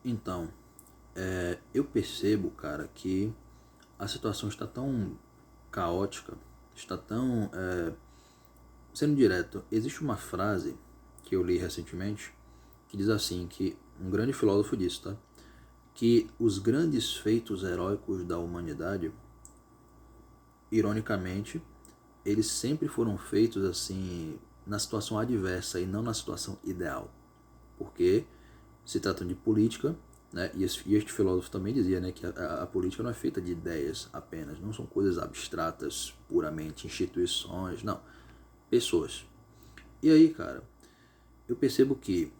Então, eu percebo, cara, que a situação está tão caótica, está tão. Sendo direto, existe uma frase que eu li recentemente que diz assim: que um grande filósofo disse, tá? Que os grandes feitos heróicos da humanidade, ironicamente, eles sempre foram feitos assim na situação adversa e não na situação ideal. Porque se tratam de política, né? E este filósofo também dizia, né, que a política não é feita de ideias apenas, não são coisas abstratas, puramente instituições, não, pessoas. E aí, cara, eu percebo que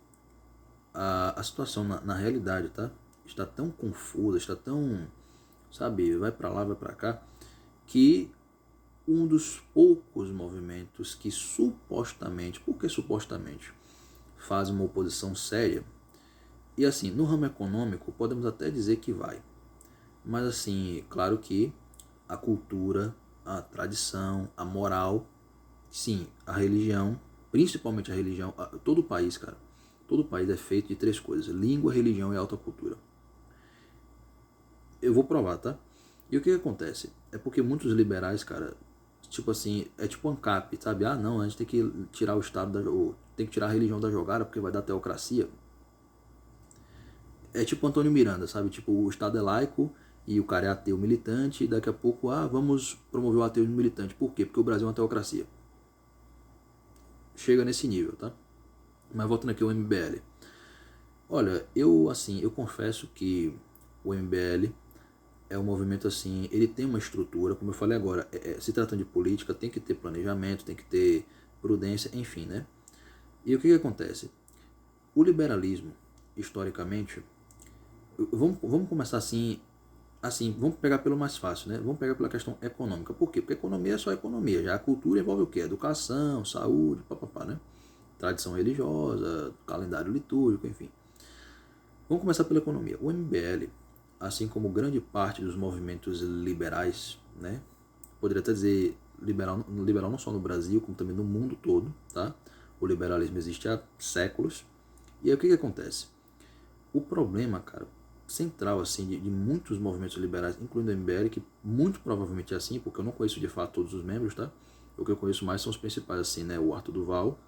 a situação na realidade, tá? Está tão confusa, está tão, sabe, vai para lá, vai para cá, que um dos poucos movimentos que supostamente, por que supostamente, faz uma oposição séria, e assim, no ramo econômico, podemos até dizer que vai, mas assim, claro que a cultura, a tradição, a moral, sim, a religião, principalmente a religião, todo o país, cara, todo o país é feito de três coisas: língua, religião e alta cultura. Eu vou provar, tá? E o que acontece? É porque muitos liberais, cara, tipo assim, é tipo ANCAP, sabe? Ah, não, a gente tem que tirar o Estado tem que tirar a religião da jogada porque vai dar teocracia. É tipo Antônio Miranda, sabe? Tipo, o Estado é laico e o cara é ateu militante, e daqui a pouco, vamos promover o ateísmo militante. Por quê? Porque o Brasil é uma teocracia. Chega nesse nível, tá? Mas voltando aqui ao MBL. Olha, eu confesso que o MBL é um movimento assim, ele tem uma estrutura, como eu falei agora, se tratando de política, tem que ter planejamento, tem que ter prudência, enfim, né? E o que acontece? O liberalismo, historicamente, vamos começar assim, vamos pegar pelo mais fácil, né? Vamos pegar pela questão econômica. Por quê? Porque economia é só economia, já a cultura envolve o quê? Educação, saúde, papapá, né? Tradição religiosa, calendário litúrgico, enfim. Vamos começar pela economia. O MBL, assim como grande parte dos movimentos liberais, né? Poderia até dizer liberal não só no Brasil, como também no mundo todo, tá? O liberalismo existe há séculos. E aí o que acontece? O problema, cara, central assim de muitos movimentos liberais, incluindo o MBL, que muito provavelmente é assim, porque eu não conheço de fato todos os membros, tá? O que eu conheço mais são os principais, assim, né? O Arthur Duval,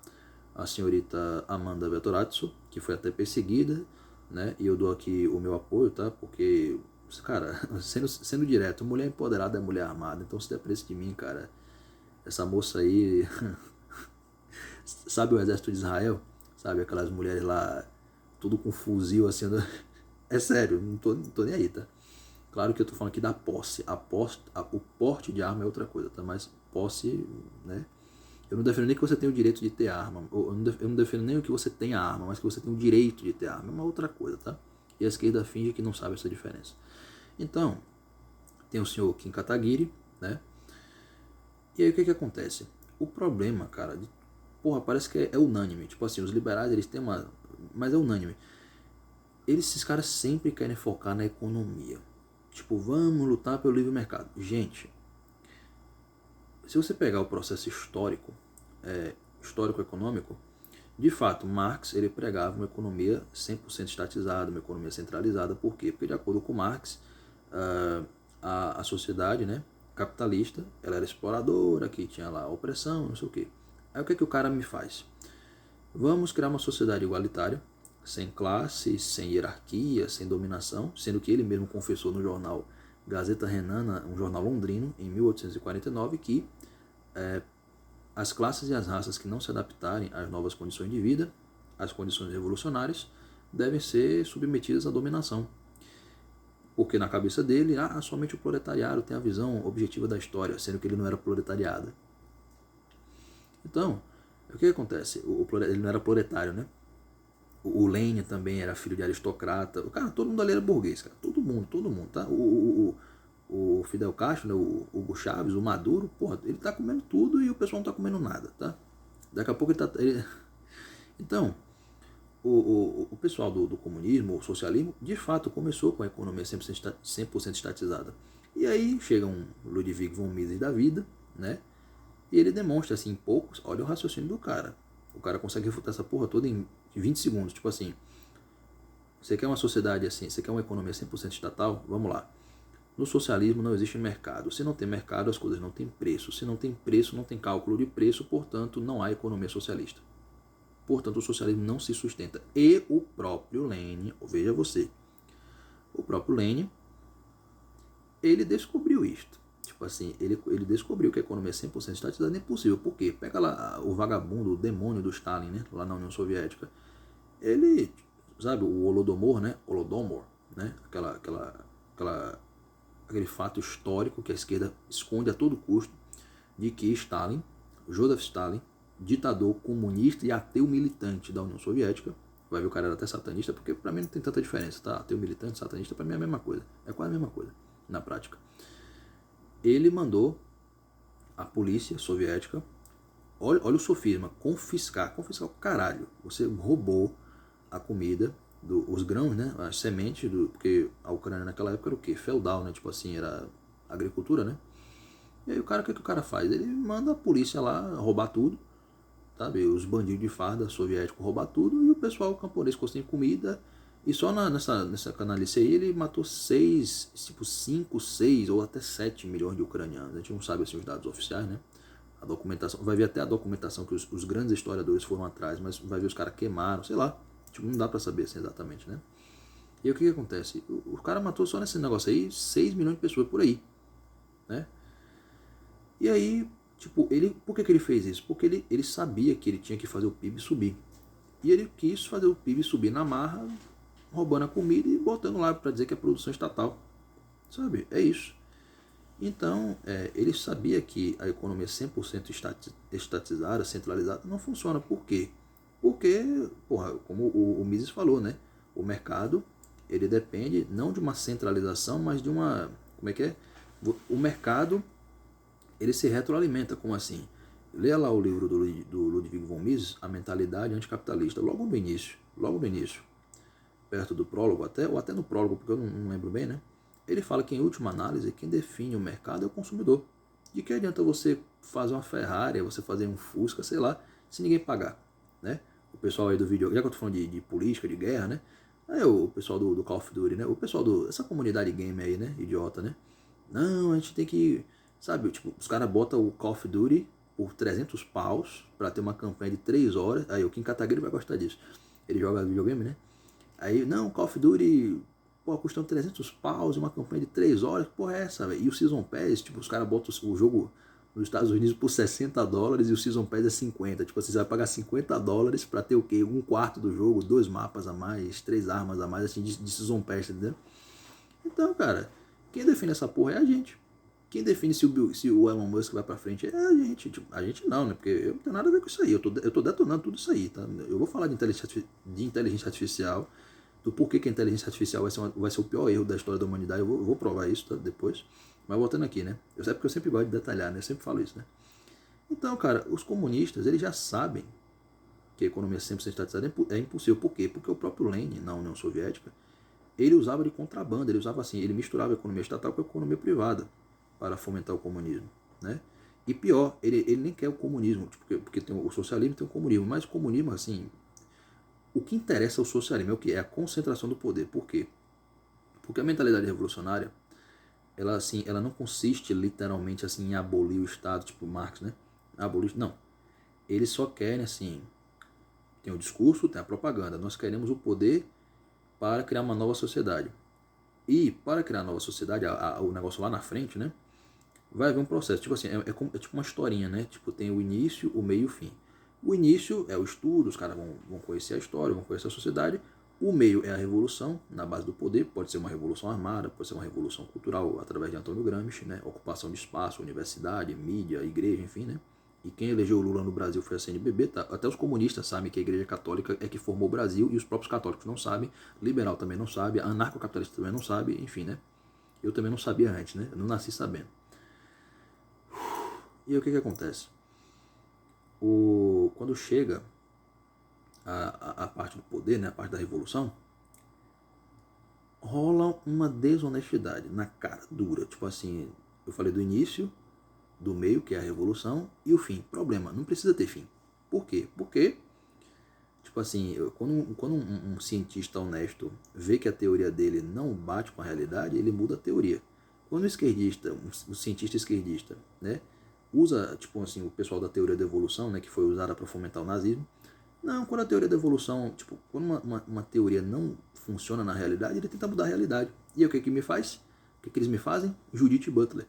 a senhorita Amanda Vettorazzo, que foi até perseguida, né? E eu dou aqui o meu apoio, tá? Porque, cara, sendo direto, mulher empoderada é mulher armada. Então, se der preço de mim, cara, essa moça aí, sabe o exército de Israel? Sabe aquelas mulheres lá, tudo com fuzil assim, é sério, não tô nem aí, tá? Claro que eu tô falando aqui da posse. O porte de arma é outra coisa, tá? Mas posse, né? Eu não defendo nem que você tenha o direito de ter arma. Eu não defendo nem que você tenha arma, mas que você tenha o direito de ter arma. É uma outra coisa, tá? E a esquerda finge que não sabe essa diferença. Então, tem o senhor Kim Kataguiri, né? E aí o que acontece? O problema, cara, porra, parece que é unânime. Tipo assim, os liberais, eles têm uma... Mas é unânime. Esses caras sempre querem focar na economia. Tipo, vamos lutar pelo livre mercado. Gente, se você pegar o processo histórico, histórico-econômico, de fato, Marx ele pregava uma economia 100% estatizada, uma economia centralizada. Por quê? Porque, de acordo com Marx, a sociedade, né, capitalista, ela era exploradora, que tinha lá a opressão, não sei o quê. Aí o que o cara me faz? Vamos criar uma sociedade igualitária, sem classe, sem hierarquia, sem dominação, sendo que ele mesmo confessou no jornal Gazeta Renana, um jornal londrino, em 1849, que as classes e as raças que não se adaptarem às novas condições de vida, às condições revolucionárias, devem ser submetidas à dominação. Porque na cabeça dele, somente o proletariado tem a visão objetiva da história, sendo que ele não era proletariado. Então, o que acontece? Ele não era proletário, né? O Lenin também era filho de aristocrata. O cara, todo mundo ali era burguês, cara. Todo mundo, tá? O Fidel Castro, né? O Hugo Chávez, o Maduro, porra, ele tá comendo tudo e o pessoal não tá comendo nada, tá? Daqui a pouco ele tá... Então, o pessoal do comunismo, o socialismo, de fato começou com a economia 100% estatizada. E aí chega um Ludwig von Mises da vida, né? E ele demonstra assim em poucos, olha o raciocínio do cara. O cara consegue refutar essa porra toda em 20 segundos, tipo assim, Você quer uma sociedade assim, você quer uma economia 100% estatal? Vamos lá. No socialismo não existe mercado. Se não tem mercado, as coisas não têm preço. Se não tem preço, não tem cálculo de preço, portanto, não há economia socialista. Portanto, o socialismo não se sustenta. E o próprio Lenin, veja você, o próprio Lenin, ele descobriu isto. Tipo assim, ele descobriu que a economia 100% estatizada é impossível. Por quê? Pega lá o vagabundo, o demônio do Stalin, né? Lá na União Soviética. Ele, sabe, o Holodomor, né? Holodomor, né? Aquele fato histórico que a esquerda esconde a todo custo de que Stalin, Joseph Stalin, ditador comunista e ateu militante da União Soviética, vai ver o cara era até satanista, porque para mim não tem tanta diferença, tá? Ateu militante, satanista, para mim é a mesma coisa. É quase a mesma coisa, na prática. Ele mandou a polícia soviética, olha o sofisma, confiscar o caralho. Você roubou a comida, os grãos, né? As sementes, porque a Ucrânia naquela época era o quê? Feudal, né? Tipo assim, era agricultura, né? E aí o que o cara faz? Ele manda a polícia lá roubar tudo, sabe? Os bandidos de farda soviéticos roubar tudo e o pessoal camponês ficou sem comida. E só nessa canalice aí ele matou 5, 6 ou até 7 milhões de ucranianos. A gente não sabe assim, os dados oficiais, né? A documentação, vai ver até a documentação que os grandes historiadores foram atrás, mas vai ver os caras queimaram, sei lá. Tipo, não dá pra saber assim exatamente, né? E aí, o que acontece? O cara matou só nesse negócio aí 6 milhões de pessoas por aí, né? E aí, tipo, por que ele fez isso? Porque ele sabia que ele tinha que fazer o PIB subir. E ele quis fazer o PIB subir na marra, roubando a comida e botando lá para dizer que é produção estatal. Sabe? É isso. Então, ele sabia que a economia 100% estatizada, centralizada, não funciona. Por quê? Porque, porra, como o Mises falou, né? O mercado, ele depende não de uma centralização, mas de uma... Como é que é? O mercado, ele se retroalimenta. Como assim? Leia lá o livro do Ludwig von Mises, A Mentalidade Anticapitalista, logo no início, perto do prólogo, ou até no prólogo, porque eu não lembro bem, né? Ele fala que, em última análise, quem define o mercado é o consumidor. De que adianta você fazer uma Ferrari, você fazer um Fusca, sei lá, se ninguém pagar, né? O pessoal aí do vídeo, já que eu tô falando de política, de guerra, né? Aí o pessoal do Call of Duty, né? O pessoal dessa comunidade game aí, né? Idiota, né? Não, a gente tem que, sabe, tipo, os caras botam o Call of Duty por 300 paus pra ter uma campanha de 3 horas. Aí o Kim Kataguiri vai gostar disso. Ele joga videogame, né? Aí, não, Call of Duty, pô, custando 300 paus, uma campanha de 3 horas, que porra é essa, velho? E o Season Pass, tipo, os caras botam o jogo nos Estados Unidos por $60 e o Season Pass é 50. Tipo, você vai pagar $50 pra ter o quê? Um quarto do jogo, 2 mapas a mais, 3 armas a mais, assim, de Season Pass, entendeu? Então, cara, quem define essa porra é a gente. Quem define se o Elon Musk vai pra frente é a gente. Tipo, a gente não, né? Porque eu não tenho nada a ver com isso aí. Eu tô detonando tudo isso aí, tá? Eu vou falar de inteligência artificial, do porquê que a inteligência artificial vai ser o pior erro da história da humanidade. Eu vou provar isso, tá? Depois. Mas voltando aqui, né? Eu sei porque eu sempre gosto de detalhar, né? Eu sempre falo isso, né? Então, cara, os comunistas, eles já sabem que a economia 100% estatizada é impossível. Por quê? Porque o próprio Lenin, na União Soviética, ele usava de contrabando, ele usava assim, ele misturava a economia estatal com a economia privada para fomentar o comunismo, né? E pior, ele nem quer o comunismo, tipo, porque tem o socialismo e tem o comunismo, mas o comunismo, assim, o que interessa ao socialismo é o que? É a concentração do poder. Por quê? Porque a mentalidade revolucionária, ela, assim, ela não consiste literalmente assim, em abolir o Estado, tipo Marx, né? Abolir, não. Eles só querem, assim, tem o discurso, tem a propaganda. Nós queremos o poder para criar uma nova sociedade. E para criar a nova sociedade, o negócio lá na frente, né? Vai haver um processo. Tipo assim, é tipo uma historinha, né? Tipo, tem o início, o meio e o fim. O início é o estudo, os caras vão conhecer a história, vão conhecer a sociedade. O meio é a revolução, na base do poder. Pode ser uma revolução armada, pode ser uma revolução cultural, através de Antônio Gramsci, né? Ocupação de espaço, universidade, mídia, igreja, enfim, né? E quem elegeu o Lula no Brasil foi a CNBB. Tá? Até os comunistas sabem que a Igreja Católica é que formou o Brasil e os próprios católicos não sabem. Liberal também não sabe, anarcocapitalista também não sabe, enfim, né? Eu também não sabia antes, né? Eu não nasci sabendo. E aí o que acontece? Quando chega a parte do poder, né, a parte da revolução, rola uma desonestidade na cara dura. Tipo assim, eu falei do início, do meio, que é a revolução, e o fim. Problema, não precisa ter fim. Por quê? Porque, Tipo assim, quando um cientista honesto vê que a teoria dele não bate com a realidade, ele muda a teoria. Quando o esquerdista, um cientista esquerdista, né, usa, tipo assim, o pessoal da teoria da evolução, né, que foi usada para fomentar o nazismo, não, quando a teoria da evolução, tipo, quando uma teoria não funciona na realidade, ele tenta mudar a realidade. E aí, o que que me faz? O que que eles me fazem? Judith Butler.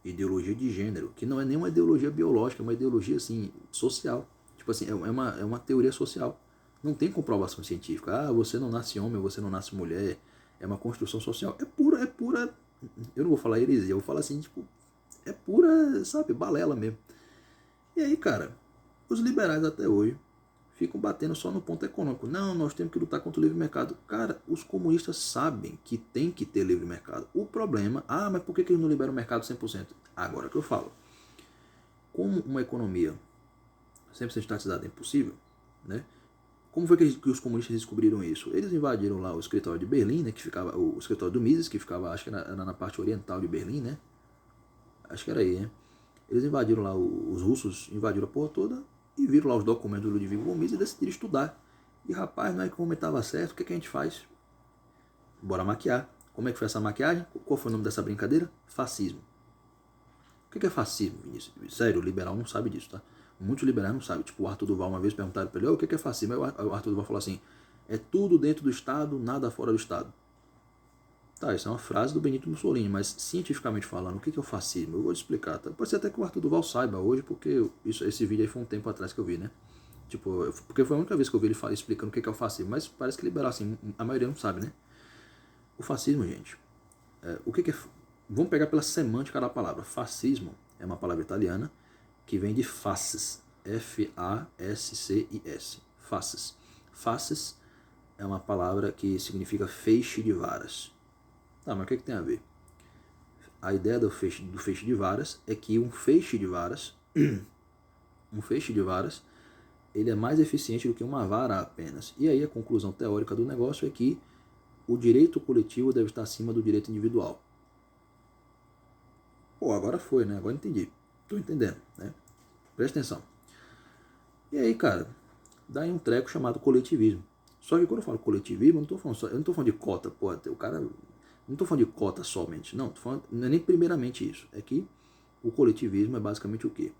Ideologia de gênero, que não é nem uma ideologia biológica, é uma ideologia, assim, social. Tipo assim, é uma teoria social. Não tem comprovação científica. Ah, você não nasce homem, você não nasce mulher. É uma construção social. É pura. Eu não vou falar heresia, eu vou falar assim, tipo, é pura, sabe, balela mesmo. E aí, cara, os liberais até hoje ficam batendo só no ponto econômico. Não, nós temos que lutar contra o livre mercado. Cara, os comunistas sabem que tem que ter livre mercado. O problema, mas por que eles não liberam o mercado 100%? Agora que eu falo. Como uma economia 100% estatizada é impossível, né? Como foi que os comunistas descobriram isso? Eles invadiram lá o escritório de Berlim, né, que ficava, o escritório do Mises, que ficava, acho que era na parte oriental de Berlim, né? Acho que era aí, né? Eles invadiram lá, os russos invadiram a porra toda e viram lá os documentos do Ludwig von Mises e decidiram estudar. E rapaz, não é que o homem estava certo, o que a gente faz? Bora maquiar. Como é que foi essa maquiagem? Qual foi o nome dessa brincadeira? Fascismo. O que é fascismo, Vinícius? Sério, o liberal não sabe disso, tá? Muitos liberais não sabem. Tipo, o Arthur Duval uma vez perguntaram para ele, o que é fascismo? Aí o Arthur Duval falou assim, é tudo dentro do Estado, nada fora do Estado. Tá, isso é uma frase do Benito Mussolini, mas cientificamente falando, o que é o fascismo? Eu vou te explicar, tá? Pode ser até que o Arthur Duval saiba hoje, porque esse vídeo aí foi um tempo atrás que eu vi, né? Tipo, porque foi a única vez que eu vi ele explicando o que é o fascismo, mas parece que liberal, assim, a maioria não sabe, né? O fascismo, gente, o que é... Vamos pegar pela semântica da palavra. Fascismo é uma palavra italiana que vem de fasces, F-A-S-C-I-S, fasces. Fasces é uma palavra que significa feixe de varas. Tá, mas o que tem a ver? A ideia do feixe de varas é que um feixe de varas, ele é mais eficiente do que uma vara apenas. E aí a conclusão teórica do negócio é que o direito coletivo deve estar acima do direito individual. Pô, agora foi, né? Agora entendi. Tô entendendo, né? Presta atenção. E aí, cara, dá aí um treco chamado coletivismo. Só que quando eu falo coletivismo, eu não tô falando de cota, pô, o cara... Não tô falando de cota somente, não. Tô falando, não é nem primeiramente isso. É que o coletivismo é basicamente o quê?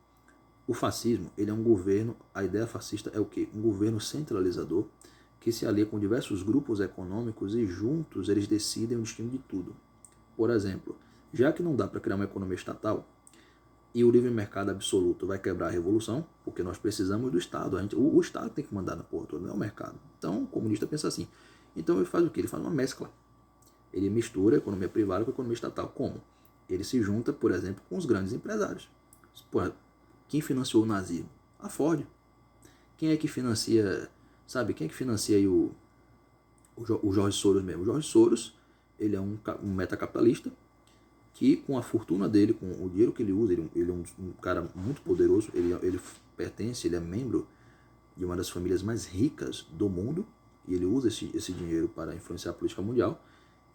O fascismo, ele é um governo, a ideia fascista é o quê? Um governo centralizador que se alia com diversos grupos econômicos e juntos eles decidem o destino de tudo. Por exemplo, já que não dá para criar uma economia estatal, e o livre mercado absoluto vai quebrar a revolução, porque nós precisamos do Estado. O Estado tem que mandar na porra toda, não é o mercado. Então o comunista pensa assim. Então ele faz o quê? Ele faz uma mescla. Ele mistura a economia privada com a economia estatal. Como? Ele se junta, por exemplo, com os grandes empresários. Porra, quem financiou o nazismo? A Ford. Quem é que financia, sabe? Quem é que financia aí o Jorge Soros mesmo? O Jorge Soros, ele é um metacapitalista que com a fortuna dele, com o dinheiro que ele usa, ele é um cara muito poderoso, ele pertence, ele é membro de uma das famílias mais ricas do mundo, e ele usa esse dinheiro para influenciar a política mundial.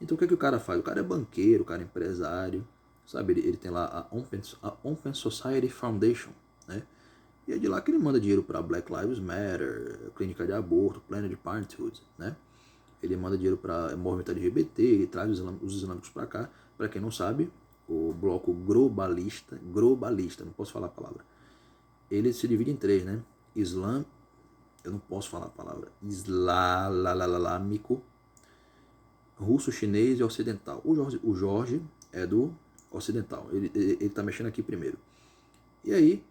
Então o que é que o cara faz? O cara é banqueiro, o cara é empresário, sabe? Ele tem lá a Open Society Foundation, né? E é de lá que ele manda dinheiro para Black Lives Matter, Clínica de Aborto, Planned Parenthood, né? Ele manda dinheiro para movimento LGBT, ele traz os islâmicos para cá. Para quem não sabe, o bloco globalista, não posso falar a palavra, ele se divide em três, né? Eu não posso falar a palavra, islâmico, russo, chinês e ocidental. O Jorge é do ocidental, ele tá mexendo aqui primeiro. E aí,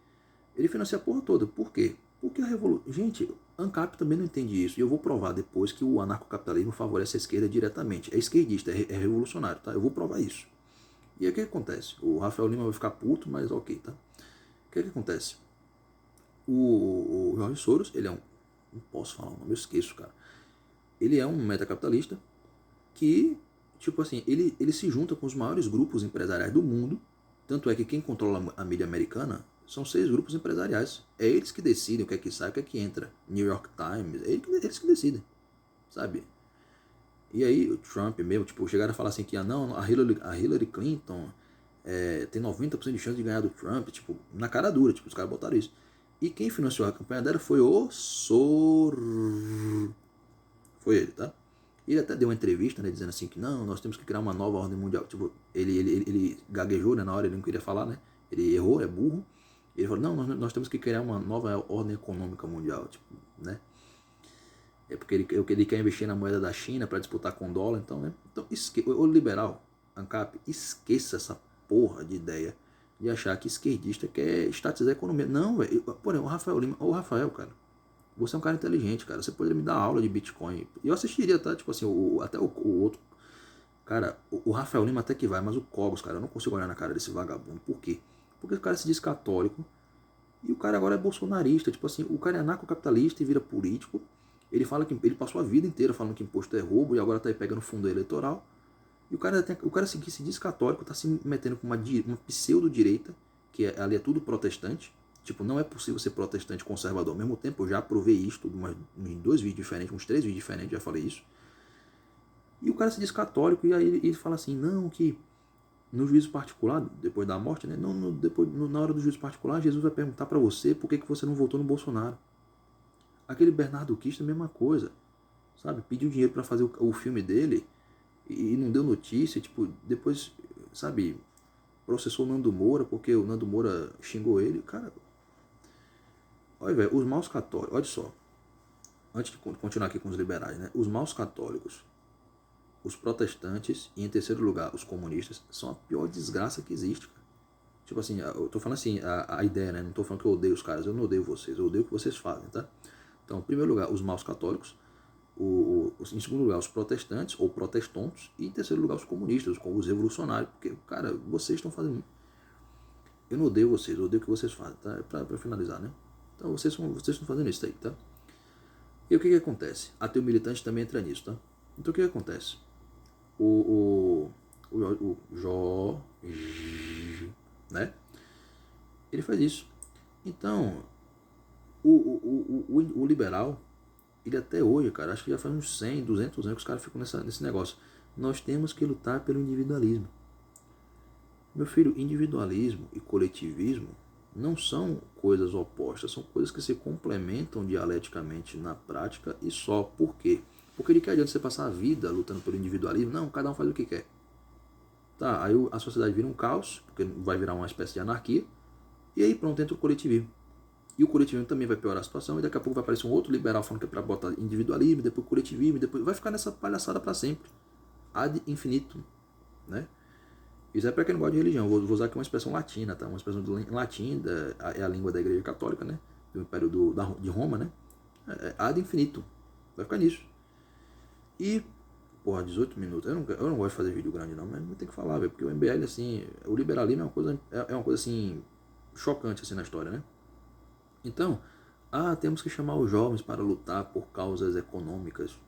ele financia a porra toda. Por quê? Porque a revolução... Gente, ANCAP também não entende isso. E eu vou provar depois que o anarcocapitalismo favorece a esquerda diretamente. É esquerdista, é revolucionário, tá? Eu vou provar isso. E aí o que acontece? O Rafael Lima vai ficar puto, mas ok, tá? O que acontece? O Jorge Soros, ele é um... Não posso falar o nome, eu esqueço, cara. Ele é um metacapitalista que, tipo assim, ele se junta com os maiores grupos empresariais do mundo. Tanto é que quem controla a mídia americana são 6 grupos empresariais. É eles que decidem o que é que sai, o que é que entra. New York Times, é eles que decidem, sabe? E aí o Trump mesmo, tipo, chegaram a falar assim que não, a Hillary Clinton tem 90% de chance de ganhar do Trump, tipo, na cara dura, tipo, os caras botaram isso. E quem financiou a campanha dela foi o Soros. Foi ele, tá? Ele até deu uma entrevista, né, dizendo assim que não, nós temos que criar uma nova ordem mundial. Tipo, ele gaguejou, né, na hora, ele não queria falar, né? Ele errou, é burro. Ele falou, não, nós temos que criar uma nova ordem econômica mundial, tipo, né? É porque ele quer investir na moeda da China para disputar com o dólar, então, né? Então, o liberal, ANCAP, esqueça essa porra de ideia de achar que esquerdista quer estatizar a economia. Não, velho. Porém, o Rafael Lima, ô Rafael, cara, você é um cara inteligente, cara. Você poderia me dar aula de Bitcoin. E eu assistiria, tá? Tipo assim, até o outro. Cara, o Rafael Lima até que vai, mas o Cogos, cara, eu não consigo olhar na cara desse vagabundo. Por quê? Porque o cara se diz católico e o cara agora é bolsonarista. Tipo assim, o cara é anarcocapitalista e vira político. Ele fala que ele passou a vida inteira falando que imposto é roubo e agora tá aí pegando fundo eleitoral. E o cara se diz católico, tá se metendo com uma pseudo-direita, que ali é tudo protestante. Tipo, não é possível ser protestante conservador. Ao mesmo tempo, eu já provei isso em 2 vídeos diferentes, uns 3 vídeos diferentes, já falei isso. E o cara se diz católico e aí ele fala assim, não, que no juízo particular, depois da morte, né? Não, na hora do juízo particular, Jesus vai perguntar para você por que você não votou no Bolsonaro. Aquele Bernardo Kister, a mesma coisa, sabe? Pediu dinheiro para fazer o filme dele e não deu notícia, tipo, depois, sabe, processou o Nando Moura porque o Nando Moura xingou ele. Cara, olha, velho, os maus católicos, olha só, antes de continuar aqui com os liberais, né? Os maus católicos, os protestantes e, em terceiro lugar, os comunistas, são a pior desgraça que existe, cara. Tipo assim, eu tô falando assim, a ideia, né? Não tô falando que eu odeio os caras, eu não odeio vocês, eu odeio o que vocês fazem, tá? Então, em primeiro lugar, os maus católicos, em segundo lugar, os protestantes ou protestantes, e em terceiro lugar, os comunistas, os revolucionários, porque, cara, vocês estão fazendo. Eu não odeio vocês, eu odeio o que vocês fazem, tá? Pra finalizar, né? Então, vocês estão fazendo isso aí, tá? E o que acontece? Ateu militante também entra nisso, tá? Então, o que acontece? O Jorge, né? Ele faz isso. Então, o liberal, ele até hoje, cara, acho que já faz uns 100, 200 anos que os caras ficam nesse negócio. Nós temos que lutar pelo individualismo. Meu filho, individualismo e coletivismo não são coisas opostas, são coisas que se complementam dialeticamente na prática e só. Por quê? Porque de que adianta você passar a vida lutando pelo individualismo? Não, cada um faz o que quer. Tá, aí a sociedade vira um caos, porque vai virar uma espécie de anarquia, e aí pronto, entra o coletivismo. E o coletivismo também vai piorar a situação, e daqui a pouco vai aparecer um outro liberal falando que é para botar individualismo, depois coletivismo, depois vai ficar nessa palhaçada para sempre. Ad infinitum, né? Isso é para quem não gosta de religião. Vou usar aqui uma expressão latina, tá? Uma expressão do latim, é a língua da Igreja Católica, né? Do Império de Roma, né? Ad infinitum. Vai ficar nisso. E, porra, 18 minutos. Eu não gosto de fazer vídeo grande, não, mas tem que falar, velho. Porque o MBL, assim, o liberalismo é uma coisa assim, chocante, assim, na história, né? Então, temos que chamar os jovens para lutar por causas econômicas.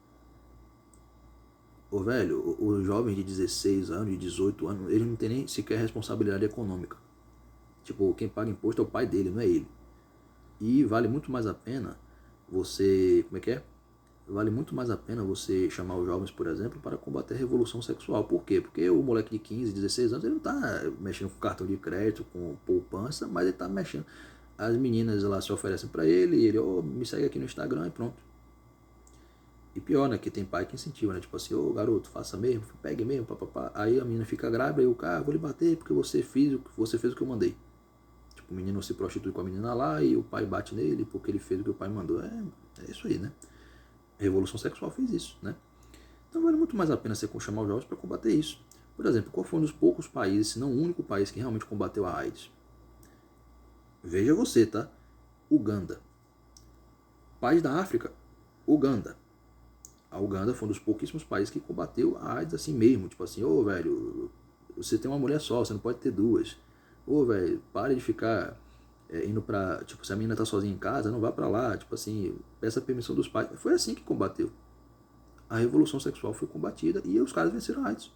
Ô, velho, os jovens de 16 anos, de 18 anos, eles não têm nem sequer responsabilidade econômica. Tipo, quem paga imposto é o pai dele, não é ele. E vale muito mais a pena você... Como é que é? Vale muito mais a pena você chamar os jovens, por exemplo, para combater a revolução sexual. Por quê? Porque o moleque de 15, 16 anos, ele não está mexendo com cartão de crédito, com poupança, mas ele está mexendo. As meninas lá se oferecem para ele, e ele, me segue aqui no Instagram e pronto. E pior, né, que tem pai que incentiva, né, tipo assim, garoto, faça mesmo, pegue mesmo, papapá. Aí a menina fica grávida e o cara, vou lhe bater porque você fez o que eu mandei. Tipo, o menino se prostitui com a menina lá e o pai bate nele porque ele fez o que o pai mandou. É isso aí, né? A Revolução Sexual fez isso, né? Então vale muito mais a pena você chamar os jovens para combater isso. Por exemplo, qual foi um dos poucos países, se não o único país que realmente combateu a AIDS? Veja você, tá? Uganda. País da África, Uganda. A Uganda foi um dos pouquíssimos países que combateu a AIDS assim mesmo. Tipo assim, velho, você tem uma mulher só, você não pode ter duas. Velho, pare de ficar indo pra... Tipo, se a menina tá sozinha em casa, não vá pra lá. Tipo assim, peça permissão dos pais. Foi assim que combateu. A revolução sexual foi combatida e os caras venceram a AIDS.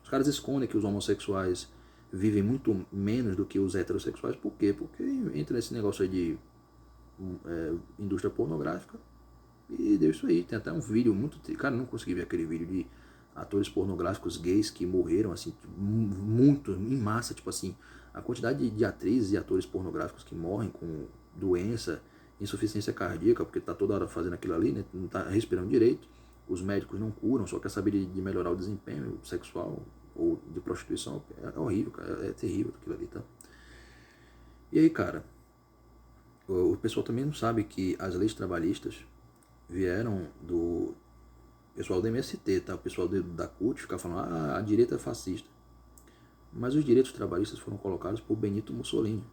Os caras escondem que os homossexuais vivem muito menos do que os heterossexuais. Por quê? Porque entra nesse negócio aí de indústria pornográfica e deu isso aí. Tem até um vídeo muito... Cara, não consegui ver aquele vídeo de atores pornográficos gays que morreram, assim, muito, em massa, tipo assim, a quantidade de atrizes e atores pornográficos que morrem com doença, insuficiência cardíaca, porque tá toda hora fazendo aquilo ali, né? Não tá respirando direito. Os médicos não curam, só quer saber de melhorar o desempenho sexual ou de prostituição. É horrível, cara. É terrível aquilo ali, tá? E aí, cara, o pessoal também não sabe que as leis trabalhistas vieram do pessoal do MST, tá? O pessoal da CUT fica falando, a direita é fascista. Mas os direitos trabalhistas foram colocados por Benito Mussolini,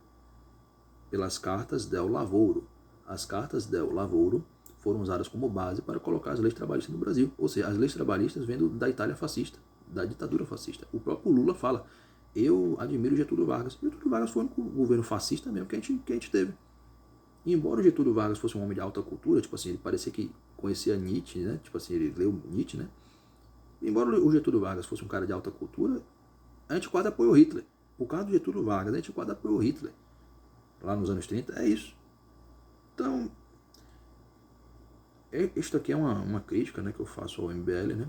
pelas cartas del Lavoro. As cartas del Lavoro foram usadas como base para colocar as leis trabalhistas no Brasil. Ou seja, as leis trabalhistas vêm da Itália fascista, da ditadura fascista. O próprio Lula fala, eu admiro Getúlio Vargas. Getúlio Vargas foi um governo fascista mesmo que a gente teve. E embora o Getúlio Vargas fosse um homem de alta cultura, tipo assim, ele parecia que conhecia Nietzsche, né? Tipo assim, ele leu Nietzsche, né? Embora o Getúlio Vargas fosse um cara de alta cultura, a gente quase apoiou Hitler. Por causa do Getúlio Vargas, a gente quase apoiou Hitler. Lá nos anos 30, é isso. Então, isto aqui é uma crítica, né, que eu faço ao MBL, né?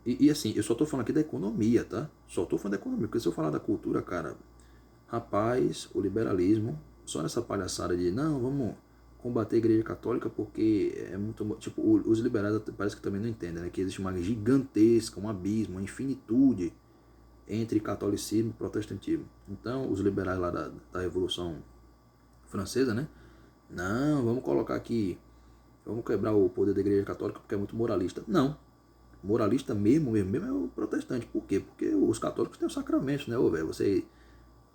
E assim, eu só tô falando aqui da economia, tá? Só tô falando da economia, porque se eu falar da cultura, cara, rapaz, o liberalismo, só nessa palhaçada de, não, vamos combater a igreja católica porque é muito... Tipo, os liberais parece que também não entendem, né? Que existe uma gigantesca, um abismo, uma infinitude entre catolicismo e protestantismo. Então, os liberais lá da Revolução Francesa, né? Não, vamos colocar aqui, vamos quebrar o poder da igreja católica porque é muito moralista. Não, moralista mesmo é o protestante. Por quê? Porque os católicos têm os sacramentos, né? Ô, velho, você...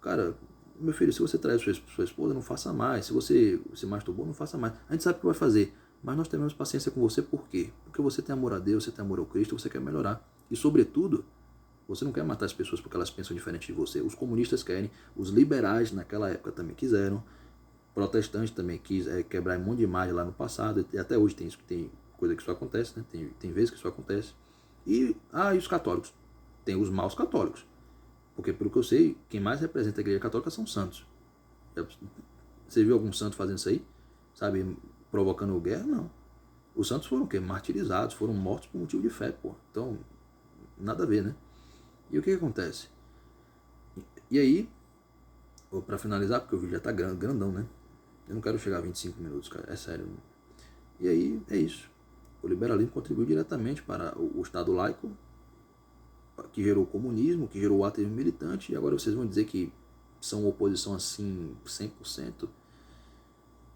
Cara, meu filho, se você traz sua esposa, não faça mais. Se você se masturbou, não faça mais. A gente sabe o que vai fazer, mas nós temos paciência com você. Por quê? Porque você tem amor a Deus, você tem amor ao Cristo, você quer melhorar. E, sobretudo, você não quer matar as pessoas porque elas pensam diferente de você. Os comunistas querem, os liberais naquela época também quiseram, protestantes também quis quebrar um monte de imagem lá no passado, e até hoje tem coisa que isso acontece, né? Tem vezes que isso acontece. E os católicos? Tem os maus católicos. Porque, pelo que eu sei, quem mais representa a igreja católica são os santos. Você viu algum santo fazendo isso aí? Sabe, provocando guerra? Não. Os santos foram o quê? Martirizados, foram mortos por motivo de fé, pô. Então, nada a ver, né? E o que acontece? E aí, para finalizar, porque o vídeo já tá grandão, né? Eu não quero chegar a 25 minutos, cara, é sério. E aí, é isso. O liberalismo contribuiu diretamente para o Estado laico, que gerou o comunismo, que gerou o ateísmo militante, e agora vocês vão dizer que são oposição assim 100%?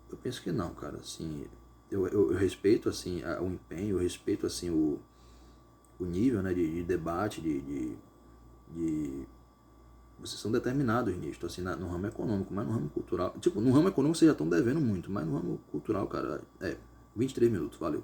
Eu penso que não, cara. Assim, eu respeito assim o empenho, eu respeito assim o nível, né, de debate, de vocês são determinados nisso, assim, no ramo econômico, mas no ramo cultural, tipo, no ramo econômico vocês já estão devendo muito, mas no ramo cultural, cara, 23 minutos, valeu.